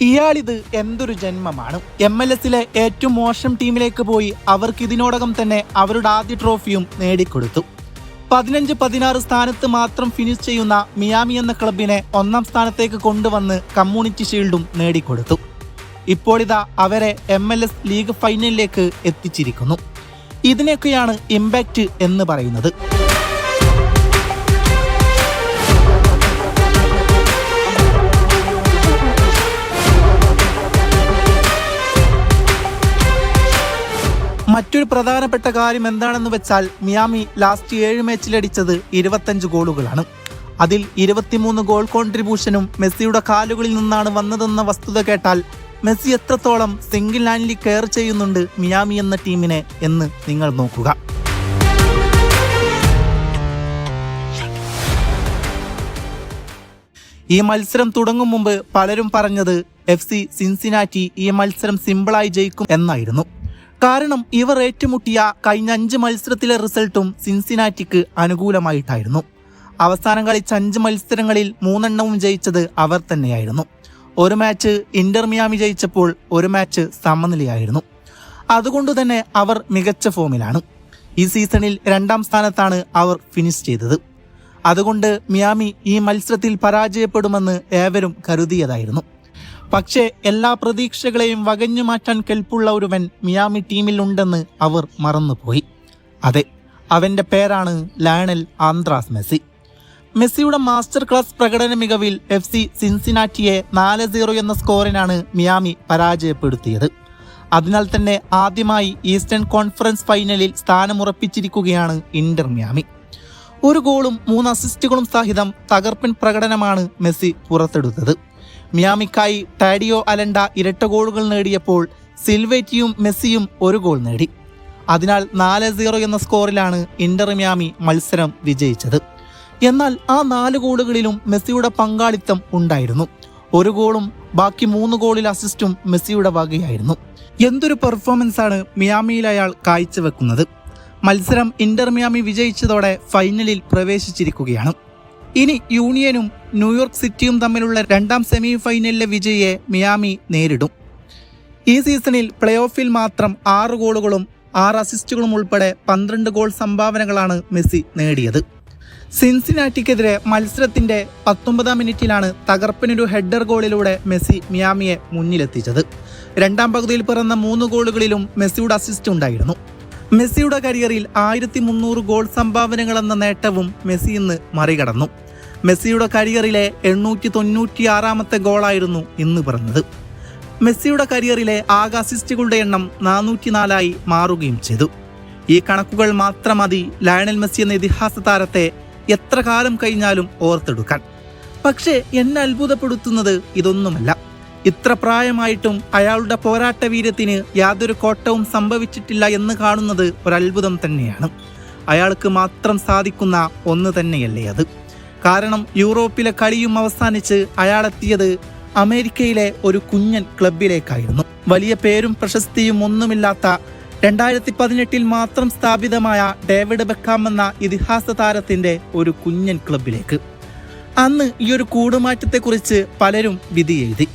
ഇയാളിത് എന്തൊരു ജന്മമാണ്. MLS-ലെ ഏറ്റവും മോശം ടീമിലേക്ക് പോയി അവർക്ക് ഇതിനോടകം തന്നെ അവരുടെ ആദ്യ ട്രോഫിയും നേടിക്കൊടുത്തു. 15-16 സ്ഥാനത്ത് മാത്രം ഫിനിഷ് ചെയ്യുന്ന മിയാമി എന്ന ക്ലബിനെ 1-ാം സ്ഥാനത്തേക്ക് കൊണ്ടുവന്ന് കമ്മ്യൂണിറ്റി ഷീൽഡും നേടിക്കൊടുത്തു. ഇപ്പോഴിതാ അവരെ MLS ലീഗ് ഫൈനലിലേക്ക് എത്തിച്ചിരിക്കുന്നു. ഇതിനെയൊക്കെയാണ് ഇമ്പാക്റ്റ് എന്ന് പറയുന്നത്. മറ്റൊരു പ്രധാനപ്പെട്ട കാര്യം എന്താണെന്ന് വെച്ചാൽ മിയാമി ലാസ്റ്റ് 7 മാച്ചിലടിച്ചത് 25 ഗോളുകളാണ്. അതിൽ 23 ഗോൾ കോൺട്രിബ്യൂഷനും മെസ്സിയുടെ കാലുകളിൽ നിന്നാണ് വന്നതെന്ന വസ്തുത കേട്ടാൽ മെസ്സി എത്രത്തോളം സിംഗിൾ ഹാൻഡ്ലി കെയർ ചെയ്യുന്നുണ്ട് മിയാമി എന്ന ടീമിനെ എന്ന് നിങ്ങൾ നോക്കുക. ഈ മത്സരം തുടങ്ങും മുമ്പ് പലരും പറഞ്ഞത് FC സിൻസിനാറ്റി ഈ മത്സരം സിമ്പിളായി ജയിക്കും എന്നായിരുന്നു. കാരണം ഇവർ ഏറ്റുമുട്ടിയ കഴിഞ്ഞ 5 മത്സരത്തിലെ റിസൾട്ടും സിൻസിനാറ്റിക്ക് അനുകൂലമായിട്ടായിരുന്നു. അവസാനം കളിച്ച 5 മത്സരങ്ങളിൽ 3 എണ്ണവും ജയിച്ചത് അവർ തന്നെയായിരുന്നു. ഒരു മാച്ച് ഇന്റർ മിയാമി ജയിച്ചപ്പോൾ ഒരു മാച്ച് സമനിലയായിരുന്നു. അതുകൊണ്ട് തന്നെ അവർ മികച്ച ഫോമിലാണ്. ഈ സീസണിൽ 2-ാം സ്ഥാനത്താണ് അവർ ഫിനിഷ് ചെയ്തത്. അതുകൊണ്ട് മിയാമി ഈ മത്സരത്തിൽ പരാജയപ്പെടുമെന്ന് ഏവരും കരുതിയതായിരുന്നു. പക്ഷേ എല്ലാ പ്രതീക്ഷകളെയും വകഞ്ഞു മാറ്റാൻ കെൽപ്പുള്ള ഒരുവൻ മിയാമി ടീമിൽ ഉണ്ടെന്ന് അവർ മറന്നുപോയി. അതെ, അവൻ്റെ പേരാണ് ലയണൽ ആന്ദ്രാസ് മെസ്സി. മെസ്സിയുടെ മാസ്റ്റർ ക്ലാസ് പ്രകടന മികവിൽ FC സിൻസിനാറ്റിയെ 4-0 എന്ന സ്കോറിനാണ് മിയാമി പരാജയപ്പെടുത്തിയത്. അതിനാൽ തന്നെ ആദ്യമായി ഈസ്റ്റേൺ കോൺഫറൻസ് ഫൈനലിൽ സ്ഥാനമുറപ്പിച്ചിരിക്കുകയാണ് ഇന്റർ മിയാമി. 1 ഗോളും 3 അസിസ്റ്റുകളും സഹിതം തകർപ്പൻ പ്രകടനമാണ് മെസ്സി പുറത്തെടുത്തത്. മിയാമിക്കായി ടാഡിയോ അലൻഡ ഇരട്ട ഗോളുകൾ നേടിയപ്പോൾ സിൽവേറ്റിയും മെസ്സിയും 1 ഗോൾ നേടി. അതിനാൽ 4-0 എന്ന സ്കോറിലാണ് ഇന്റർ മിയാമി മത്സരം വിജയിച്ചത്. എന്നാൽ ആ 4 ഗോളുകളിലും മെസ്സിയുടെ പങ്കാളിത്തം ഉണ്ടായിരുന്നു. 1 ഗോളും ബാക്കി 3 ഗോളിൽ അസിസ്റ്റും മെസ്സിയുടെ വകയായിരുന്നു. എന്തൊരു പെർഫോമൻസ് ആണ് മിയാമിയിൽ അയാൾ കാഴ്ചവെക്കുന്നത്. മത്സരം ഇന്റർ മിയാമി വിജയിച്ചതോടെ ഫൈനലിൽ പ്രവേശിച്ചിരിക്കുകയാണ്. ഇനി യൂണിയനും ന്യൂയോർക്ക് സിറ്റിയും തമ്മിലുള്ള 2-ാം സെമി ഫൈനലിലെ വിജയിയെ മിയാമി നേരിടും. ഈ സീസണിൽ പ്ലേ ഓഫിൽ മാത്രം 6 ഗോളുകളും 6 അസിസ്റ്റുകളും ഉൾപ്പെടെ 12 ഗോൾ സംഭാവനകളാണ് മെസ്സി നേടിയത്. സിൻസിനാറ്റിക്കെതിരെ മത്സരത്തിന്റെ 19-ാം മിനിറ്റിലാണ് തകർപ്പനൊരു ഹെഡർ ഗോളിലൂടെ മെസ്സി മിയാമിയെ മുന്നിലെത്തിച്ചത്. 2-ാം പകുതിയിൽ പിറന്ന 3 ഗോളുകളിലും മെസ്സിയുടെ അസിസ്റ്റ് ഉണ്ടായിരുന്നു. മെസ്സിയുടെ കരിയറിൽ 1300 ഗോൾ സംഭാവനകൾ എന്ന നേട്ടവും മെസ്സി ഇന്ന് മറികടന്നു. മെസ്സിയുടെ കരിയറിലെ 896-ാമത്തെ ഗോളായിരുന്നു ഇന്ന് പിറന്നത്. മെസ്സിയുടെ കരിയറിലെ ആകെ അസിസ്റ്റുകളുടെ എണ്ണം 404 മാറുകയും ചെയ്തു. ഈ കണക്കുകൾ മാത്രം മതി ലയണൽ മെസ്സി എന്ന ഇതിഹാസ താരത്തെ എത്ര കാലം കഴിഞ്ഞാലും ഓർത്തെടുക്കാൻ. പക്ഷേ എന്നെ അത്ഭുതപ്പെടുത്തുന്നത് ഇതൊന്നുമല്ല. ഇത്ര പ്രായമായിട്ടും അയാളുടെ പോരാട്ട വീര്യത്തിന് യാതൊരു കോട്ടവും സംഭവിച്ചിട്ടില്ല എന്ന് കാണുന്നത് ഒരത്ഭുതം തന്നെയാണ്. അയാൾക്ക് മാത്രം സാധിക്കുന്ന ഒന്ന് തന്നെയല്ലേ അത്. കാരണം യൂറോപ്പിലെ കളിയും അവസാനിച്ച് അയാളെത്തിയത് അമേരിക്കയിലെ ഒരു കുഞ്ഞൻ ക്ലബിലേക്കായിരുന്നു. വലിയ പേരും പ്രശസ്തിയും ഒന്നുമില്ലാത്ത 2018 മാത്രം സ്ഥാപിതമായ ഡേവിഡ് ബെക്കാം എന്ന ഇതിഹാസ താരത്തിന്റെ ഒരു കുഞ്ഞൻ ക്ലബിലേക്ക്. അന്ന് ഈ ഒരു കൂടുമാറ്റത്തെക്കുറിച്ച് പലരും വിധി എഴുതി.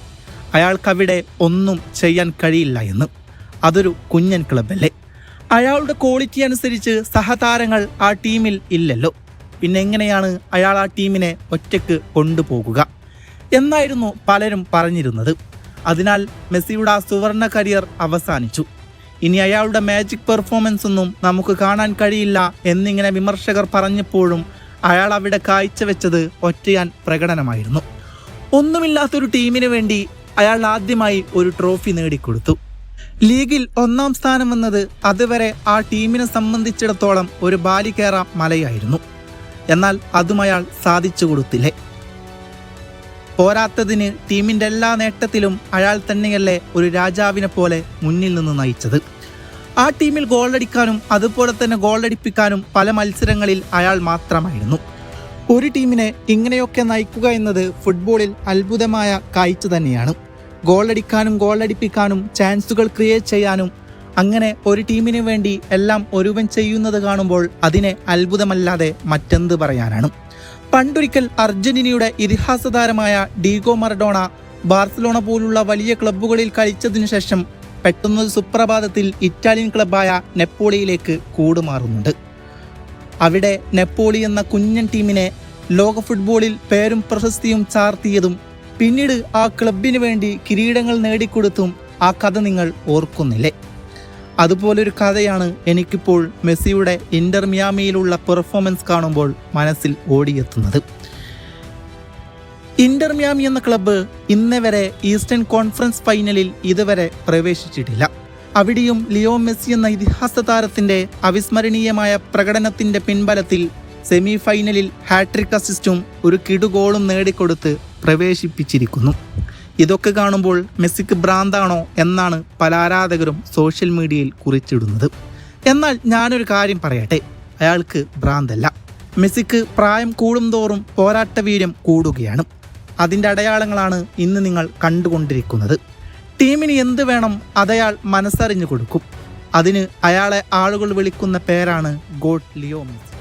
അയാൾക്കവിടെ ഒന്നും ചെയ്യാൻ കഴിയില്ല എന്ന്. അതൊരു കുഞ്ഞൻ ക്ലബല്ലേ. അയാളുടെ ക്വാളിറ്റി അനുസരിച്ച് സഹതാരങ്ങൾ ആ ടീമിൽ ഇല്ലല്ലോ. പിന്നെ എങ്ങനെയാണ് അയാൾ ആ ടീമിനെ ഒറ്റയ്ക്ക് കൊണ്ടുപോകുക എന്നായിരുന്നു പലരും പറഞ്ഞിരുന്നത്. അതിനാൽ മെസ്സിയുടെ ആ സുവർണ കരിയർ അവസാനിച്ചു. ഇനി അയാളുടെ മാജിക് പെർഫോമൻസ് ഒന്നും നമുക്ക് കാണാൻ കഴിയില്ല എന്നിങ്ങനെ വിമർശകർ പറഞ്ഞപ്പോഴും അയാൾ അവിടെ കാഴ്ചവെച്ചത് ഒറ്റയാൻ പ്രകടനമായിരുന്നു. ഒന്നുമില്ലാത്തൊരു ടീമിന് വേണ്ടി അയാൾ ആദ്യമായി ഒരു ട്രോഫി നേടിക്കൊടുത്തു. ലീഗിൽ 1-ാം സ്ഥാനം വന്നത് അതുവരെ ആ ടീമിനെ സംബന്ധിച്ചിടത്തോളം ഒരു ബാലികേറ മലയായിരുന്നു. എന്നാൽ അതും അയാൾ സാധിച്ചു കൊടുത്തില്ലേ. പോരാത്തതിന് ടീമിൻ്റെ എല്ലാ നേട്ടത്തിലും അയാൾ തന്നെയല്ലേ ഒരു രാജാവിനെ പോലെ മുന്നിൽ നിന്ന് നയിച്ചത്. ആ ടീമിൽ ഗോളടിക്കാനും അതുപോലെ തന്നെ ഗോളടിപ്പിക്കാനും പല മത്സരങ്ങളിൽ അയാൾ മാത്രമായിരുന്നു. ഒരു ടീമിനെ ഇങ്ങനെയൊക്കെ നയിക്കുക എന്നത് ഫുട്ബോളിൽ അത്ഭുതമായ കാഴ്ച തന്നെയാണ്. ഗോളടിക്കാനും ഗോളടിപ്പിക്കാനും ചാൻസുകൾ ക്രിയേറ്റ് ചെയ്യാനും അങ്ങനെ ഒരു ടീമിന് വേണ്ടി എല്ലാം ഒരുവൻ ചെയ്യുന്നത് കാണുമ്പോൾ അതിനെ അത്ഭുതമല്ലാതെ മറ്റെന്ത് പറയാനാണ്. പണ്ടൊരിക്കൽ അർജന്റീനയുടെ ഇതിഹാസ താരമായ ഡീഗോ മറഡോണ ബാർസലോണ പോലുള്ള വലിയ ക്ലബ്ബുകളിൽ കളിച്ചതിനു ശേഷം പെട്ടെന്നൊരു സുപ്രഭാതത്തിൽ ഇറ്റാലിയൻ ക്ലബ്ബായ നെപ്പോളിയിലേക്ക് കൂടുമാറുന്നുണ്ട്. അവിടെ നെപ്പോളി എന്ന കുഞ്ഞൻ ടീമിനെ ലോക ഫുട്ബോളിൽ പേരും പ്രശസ്തിയും ചാർത്തിയതും പിന്നീട് ആ ക്ലബിന് വേണ്ടി കിരീടങ്ങൾ നേടിക്കൊടുത്തും ആ കഥ നിങ്ങൾ ഓർക്കുന്നില്ലേ? അതുപോലൊരു കഥയാണ് എനിക്കിപ്പോൾ മെസ്സിയുടെ ഇന്റർ മിയാമിയിലുള്ള പെർഫോമൻസ് കാണുമ്പോൾ മനസ്സിൽ ഓടിയെത്തുന്നത്. ഇന്റർ മിയാമി എന്ന ക്ലബ്ബ് ഇന്നേ വരെ ഈസ്റ്റേൺ കോൺഫറൻസ് ഫൈനലിൽ ഇതുവരെ പ്രവേശിച്ചിട്ടില്ല. അവിടെയും ലിയോ മെസ്സി എന്ന ഇതിഹാസ താരത്തിന്റെ അവിസ്മരണീയമായ പ്രകടനത്തിന്റെ പിൻബലത്തിൽ സെമി ഫൈനലിൽ ഹാട്രിക് അസിസ്റ്റും ഒരു കിടുഗോളും നേടിക്കൊടുത്ത് പ്രവേശിപ്പിച്ചിരിക്കുന്നു. ഇതൊക്കെ കാണുമ്പോൾ മെസ്സിക്ക് ഭ്രാന്താണോ എന്നാണ് പല ആരാധകരും സോഷ്യൽ മീഡിയയിൽ കുറിച്ചിടുന്നത്. എന്നാൽ ഞാനൊരു കാര്യം പറയട്ടെ, അയാൾക്ക് ഭ്രാന്തല്ല. മെസ്സിക്ക് പ്രായം കൂടുന്തോറും പോരാട്ടവീര്യം കൂടുകയാണ്. അതിൻ്റെ അടയാളങ്ങളാണ് ഇന്ന് നിങ്ങൾ കണ്ടുകൊണ്ടിരിക്കുന്നത്. ടീമിന് എന്ത് വേണം അതയാൾ മനസ്സറിഞ്ഞു കൊടുക്കും. അതിന് അയാളെ ആളുകൾ വിളിക്കുന്ന പേരാണ് ഗോട്ട് ലിയോ മെസ്സി.